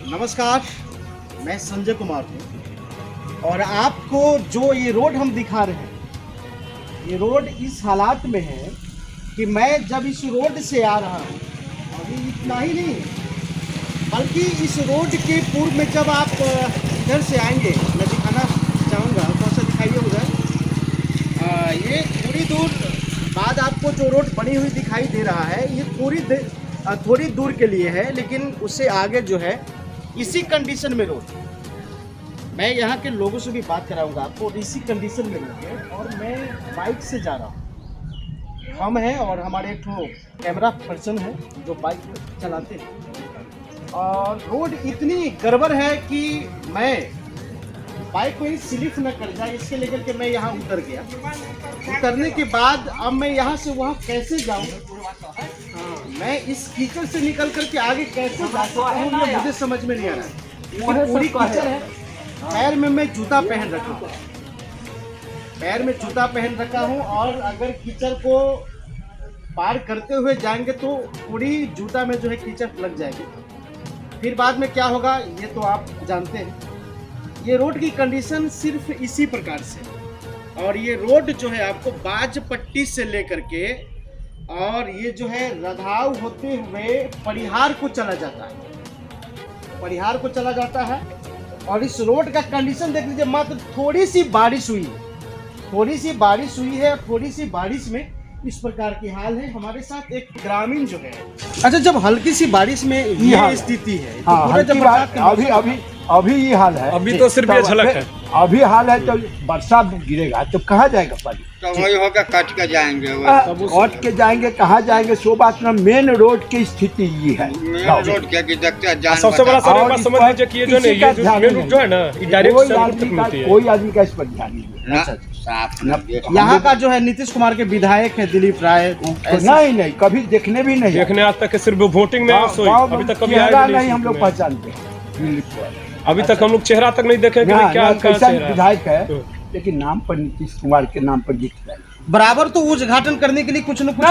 नमस्कार, मैं संजय कुमार हूँ और आपको जो ये रोड हम दिखा रहे हैं, ये रोड इस हालात में है कि मैं जब इस रोड से आ रहा हूँ, अभी इतना ही नहीं बल्कि इस रोड के पूर्व में जब आप इधर से आएंगे, मैं दिखाना चाहूँगा, थोड़ा सा दिखाइए उधर। ये थोड़ी दूर बाद आपको जो रोड बनी हुई दिखाई दे रहा है, ये थोड़ी दूर के लिए है, लेकिन उससे आगे जो है इसी कंडीशन में रोड। मैं यहाँ के लोगों से भी बात कराऊंगा आपको, इसी कंडीशन में रोड है और मैं बाइक से जा रहा हूँ। हम हैं और हमारे एक कैमरा पर्सन है जो बाइक चलाते हैं और रोड इतनी गड़बड़ है कि मैं बाइक कोई स्लिप न कर जाए इसके लेकर के मैं यहाँ उतर गया। उतरने के बाद अब मैं यहाँ से वहाँ कैसे जाऊँ, मैं इस कीचड़ से निकल करके आगे कैसे जा सकता हूँ, ये मुझे समझ में नहीं आ रहा है। पूरी कीचड़ है, पैर में मैं जूता पहन रखा हूँ, पैर में जूता पहन रखा हूँ और अगर कीचड़ को पार करते हुए जाएंगे तो पूरी जूता में जो है कीचड़ लग जाएगी। फिर बाद में क्या होगा ये तो आप जानते हैं। ये रोड की कंडीशन सिर्फ इसी प्रकार से, और ये रोड जो है आपको बाजपट्टी से लेकर के और ये जो है रधाव होते हुए परिहार को चला जाता है, परिहार को चला जाता है। और इस रोड का कंडीशन देख लीजिए, मात्र थोड़ी सी बारिश हुई है, थोड़ी सी बारिश हुई है, थोड़ी सी बारिश में इस प्रकार की हाल है। हमारे साथ एक ग्रामीण जो है, अच्छा जब हल्की सी बारिश में ये स्थिति है तो पूरा जब अभी ये हाल है, अभी तो सिर्फ ये झलक है, अभी हाल है तो बरसात गिरेगा तो कहाँ जाएगा पानी, तो वही होगा कट के जाएंगे, कट के जाएंगे कहाँ जाएंगे। सो बात ना, मेन रोड की स्थिति ये है। रोड क्या कि देखते हैं जान सबसे बड़ा सर एक बात समझ लीजिए कि ये जो मेन रूट जो है ना, ये डायरेक्ट सड़क तक मिलती है। कोई आदमी का इस पर ध्यान नहीं है। यहाँ का जो है नीतीश कुमार के विधायक है दिलीप राय, नहीं कभी देखने भी नहीं, देखने आज तक सिर्फ वोटिंग में अभी तक कभी आया नहीं। हम लोग पहचानते हैं, अभी तक हम लोग चेहरा तक नहीं देखे कि क्या कैसा विधायक है, लेकिन नाम पर नीतीश कुमार के नाम पर दिख रहा है। बराबर तो उद्घाटन करने के लिए कुछ न कुछ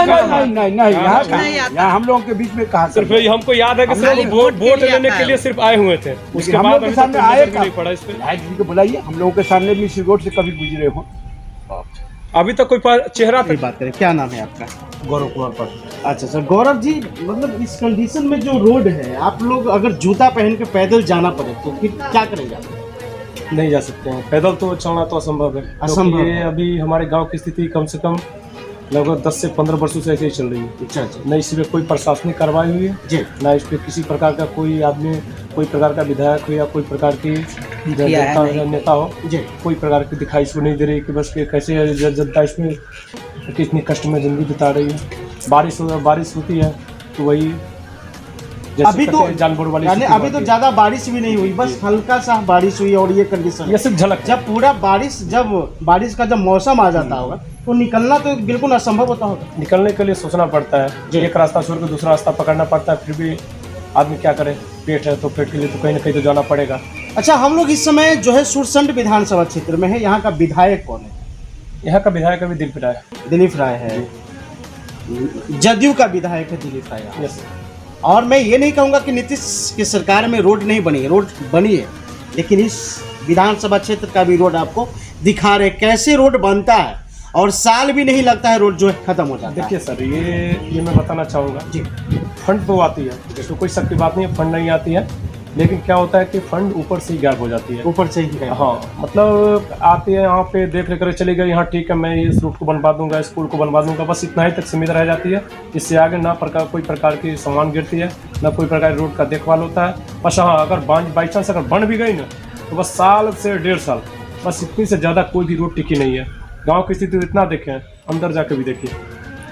नहीं, यहाँ हम लोगों के बीच में कहा सिर्फ हमको याद है कि सिर्फ वोट लेने के लिए सिर्फ आए हुए थे, उसके बाद अभी तक नहीं पड़ा इस पे। बुलाइए, हम लोगों के सामने भी इस रोड से कभी गुजरे हो, अभी तक कोई चेहरा तक। बात करें, क्या नाम है आपका? गौरव कुमार पर। अच्छा सर, गौरव जी, मतलब इस कंडीशन में जो रोड है, आप लोग अगर जूता पहन के पैदल जाना पड़े तो फिर क्या करेंगे? नहीं जा सकते हैं पैदल, तो चलना तो असंभव है। असंभव ये अभी हमारे गांव की स्थिति कम से कम लगभग 10 से 15 वर्षों से ऐसे ही चल रही है। अच्छा, न इस पर कोई प्रशासनिक कार्रवाई हुई है जी, ना इस पर किसी प्रकार का कोई आदमी, कोई प्रकार का विधायक हो या कोई प्रकार की नेता हो जी, कोई प्रकार की दिखाई इसको नहीं दे रही कि बस कैसे जनता इसमें कितनी कष्ट में जिंदगी बिता रही है। बारिश होती है तो वही अभी तो जानवर वाली, अभी तो ज्यादा बारिश भी नहीं हुई, बस हल्का सा बारिश हुई और ये कंडीशन, ये सिर्फ झलक। जब पूरा बारिश का जब मौसम आ जाता होगा तो निकलना तो बिल्कुल असंभव होता होगा। निकलने के लिए सोचना पड़ता है, एक रास्ता छोड़ कर दूसरा रास्ता पकड़ना पड़ता है, फिर भी आदमी क्या करे, पेट है तो पेट के लिए तो कहीं ना कहीं तो जाना पड़ेगा। अच्छा, हम लोग इस समय जो है सुरसंड विधानसभा क्षेत्र में है, यहाँ का विधायक कौन है? यहाँ का विधायक अभी दिलीप राय है, जदयू का विधायक है दिलीप राय। और मैं ये नहीं कहूँगा कि नीतीश की सरकार में रोड नहीं बनी है, रोड बनी है, लेकिन इस विधानसभा क्षेत्र का भी रोड आपको दिखा रहे कैसे रोड बनता है और साल भी नहीं लगता है रोड जो है खत्म हो जाता है। देखिए सर, ये मैं बताना चाहूँगा जी, फंड तो आती है, इसको कोई शक की बात नहीं है, फंड नहीं आती है, लेकिन क्या होता है कि फंड ऊपर से ही गायब हो जाती है, ऊपर से ही। हाँ, मतलब आती है यहाँ पे देख रेख कर चले गए, यहाँ ठीक है मैं इस रूट को बनवा दूंगा, स्कूल को बनवा दूंगा, बस इतना ही तक सीमित रह जाती है। इससे आगे ना कोई प्रकार की सामान गिरती है, ना कोई प्रकार की रोड का देखभाल होता है। बस हाँ, अगर बाई चांस अगर बन भी गई ना तो बस साल से 1.5 साल, बस इतनी से ज़्यादा कोई भी रोड टिकी नहीं है। गाँव की स्थिति इतना देखें, अंदर जाके भी देखिए,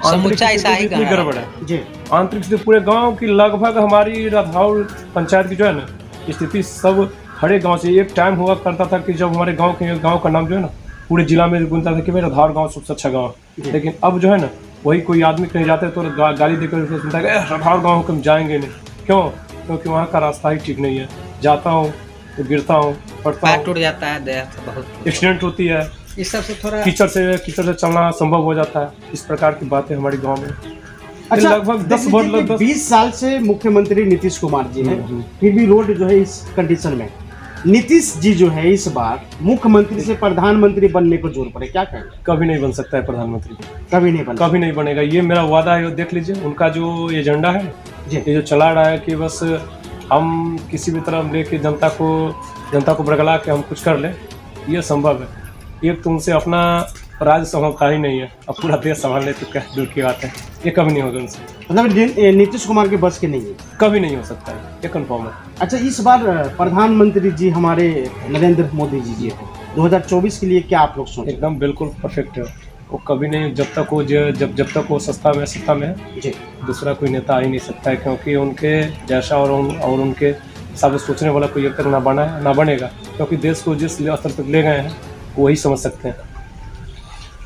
इतनी गड़बड़ है जी। आंतरिक स्थिति पूरे गांव की लगभग हमारी रधाउल पंचायत की जो है ना स्थिति, सब हरे गांव से एक टाइम हुआ करता था कि जब हमारे गांव का नाम जो है ना पूरे जिला में गूंजता था कि भाई रधाउल गांव सबसे अच्छा गांव, लेकिन अब जो है ना वही कोई आदमी कहीं जाते तो गाली देकर सुनता है रधाउल गाँव हम जाएंगे नहीं। क्यों? क्योंकि वहाँ का रास्ता ही ठीक नहीं है, जाता हूँ तो गिरता हूँ, पड़ता हूँ, टूट जाता है, बहुत एक्सीडेंट होती है, इस सब से थोड़ा कीचड़ से चलना संभव हो जाता है। इस प्रकार की बातें हमारे गाँव में अच्छा, लगभग 10 देख वोट लीजिए कि लगभग 20 साल से मुख्यमंत्री नीतीश कुमार जी हैं, फिर भी रोड जो है इस कंडीशन में। नीतीश जी जो है इस बार मुख्यमंत्री से प्रधानमंत्री बनने को जोर पड़े, क्या कहेंगे? कभी नहीं बन सकता है प्रधानमंत्री, कभी नहीं बन कभी नहीं बनेगा। ये मेरा वादा है, देख लीजिए उनका जो एजेंडा है, जी। ये जो चला रहा है कि बस हम किसी भी तरह लेके जनता को बरगला के हम कुछ कर लें, ये संभव है। एक तो उनसे अपना राज्य संभलता ही नहीं है, अब पूरा देश संभालने तो क्या दूर की बात है, ये कभी नहीं होगा उनसे, मतलब नीतीश कुमार के बस के नहीं है, कभी नहीं हो सकता है, ये कन्फर्म है। अच्छा, इस बार प्रधानमंत्री जी हमारे नरेंद्र मोदी जी हैं, 2024 के लिए क्या आप लोग सोचें? एकदम बिल्कुल परफेक्ट है, वो कभी नहीं, जब तक वो जब तक वो सत्ता में है, जी। दूसरा कोई नेता आ ही नहीं सकता है, क्योंकि उनके जैसा और उनके हिसाब से सोचने वाला कोई अब तक ना बनेगा, क्योंकि देश को जिस स्तर तक ले गए हैं वही समझ सकते हैं।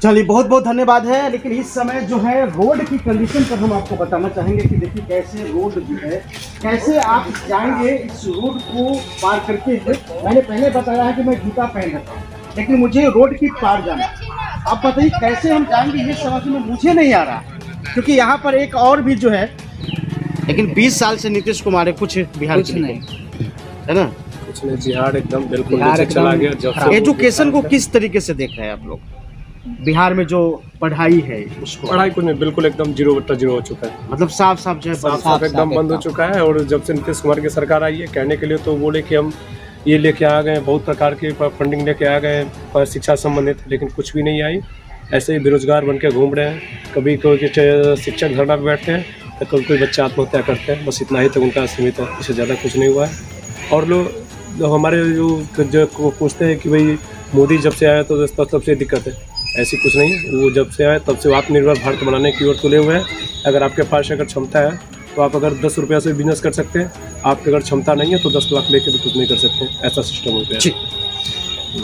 चलिए, बहुत बहुत धन्यवाद है। लेकिन इस समय जो है रोड की कंडीशन पर हम आपको बताना चाहेंगे कि देखिए कैसे रोड जो है, कैसे आप जाएंगे इस रोड को पार करके। मैंने पहले बताया है कि मैं जूता पहन रखा हूँ, लेकिन मुझे रोड की पार जाना है। आप बताइए कैसे हम जाएंगे, ये समझ में मुझे नहीं आ रहा, क्योंकि यहाँ पर एक और भी जो है, लेकिन 20 साल से नीतीश कुमार है, कुछ बिहार कुछ के नहीं है ना। कुछ नहीं, बिहार एकदम बिल्कुल बिहार नीचे चला एकदम गया। जब से एजुकेशन को किस तरीके से देख रहे हैं आप लोग? बिहार में जो पढ़ाई है उसको, पढ़ाई कुछ नहीं, बिल्कुल एकदम 0/0 हो चुका है, मतलब साफ साफ जो है साफ एकदम बंद हो चुका है। और जब से नीतीश कुमार की सरकार आई है, कहने के लिए तो बोले कि हम ये लेके आ गए, बहुत प्रकार की फंडिंग लेके आ गए पर शिक्षा संबंधित, लेकिन कुछ भी नहीं आई। ऐसे ही बेरोजगार बन के घूम रहे हैं, कभी कोई शिक्षक धरना पे बैठते हैं तो कभी कोई बच्चा आत्महत्या करते हैं, बस इतना ही तक उनका सीमित है, इससे ज़्यादा कुछ नहीं हुआ है। और लोग हमारे जो पूछते हैं कि भाई मोदी जब से आया तो तब से दिक्कत है, ऐसी कुछ नहीं है। वो जब से आए तब से आत्मनिर्भर भारत बनाने की ओर तुले हुए हैं। अगर आपके पास अगर क्षमता है तो आप अगर 10 रुपया से बिजनेस कर सकते हैं, आपकी अगर क्षमता नहीं है तो 10 लाख लेके भी कुछ नहीं कर सकते, ऐसा सिस्टम हो गया है।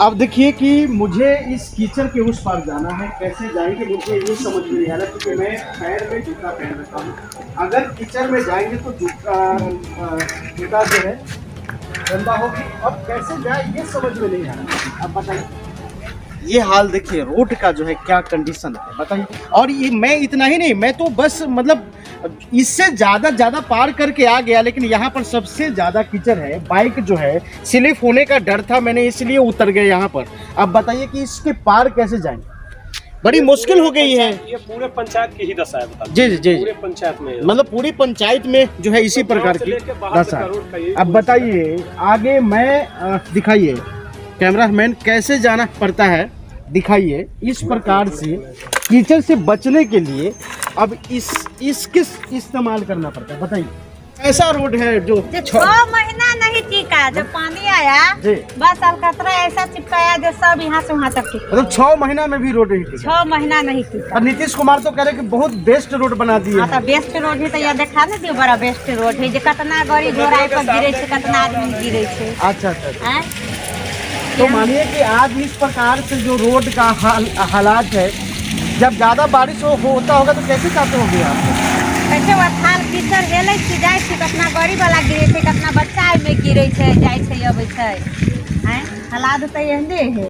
अब देखिए कि मुझे इस कीचड़ के उस पार जाना है, कैसे जाएंगे मुझे ये समझ में नहीं आ रहा, क्योंकि मैं पैर में जूता पहन रखा हूँ। अगर कीचड़ में जाएंगे तो जूता जो है गंदा होगी, अब कैसे जाए ये समझ में नहीं आ रहा। अब बताइए, ये हाल देखिए रोड का जो है, क्या कंडीशन है बताइए। और ये मैं इतना ही नहीं, मैं तो बस मतलब इससे ज़्यादा पार करके आ गया, लेकिन यहाँ पर सबसे ज़्यादा कीचड़ है। बाइक जो है स्लिप होने का डर था, मैंने इसलिए उतर गया यहाँ पर। अब बताइए कि इसके पार कैसे जाएंगे, बड़ी मुश्किल हो गई है। ये पूरे पंचायत की ही दशा है, बता जी जी जी, पूरे पंचायत में, मतलब पूरी पंचायत में जो है इसी प्रकार की दशा है। अब बताइए आगे मैं दिखाइए कैमरामैन, कैसे जाना पड़ता है, दिखाइए। इस प्रकार से कीचड़ से बचने के लिए अब इसके इस्तेमाल करना पड़ता है। बताइए ऐसा रोड है जो 6 महीना नहीं टिका, जब पानी आया जी, बस अलकतरा ऐसा चिपकाया जो सब यहाँ से वहाँ तक टिका। मतलब 6 महीना में भी रोड नहीं टिका। 6 महीना नहीं टिका। और नीतीश कुमार तो कह रहे कि बहुत बेस्ट रोड बना दिए हाँ, तो बेस्ट रोड है, तो यह देखा नहीं दियो, बड़ा बेस्ट रोड है, जो कितना गाड़ी घोड़ा पर गिरे छे, कितना आदमी गिरे छे। अच्छा अच्छा। हैं? तो मानिए कि आज इस प्रकार से जो रोड का हालात है, जब ज़्यादा बारिश होता होगा तो कैसे जाते होंगे आप? कैसे वो थाल कीचड़ हेलै छी, जाइ छी, कितना गाड़ी वाला गिरे छे, कितना बच्चा में गिरे छे, जाइ छे अबै छे। हैं? हालात तो एहने है।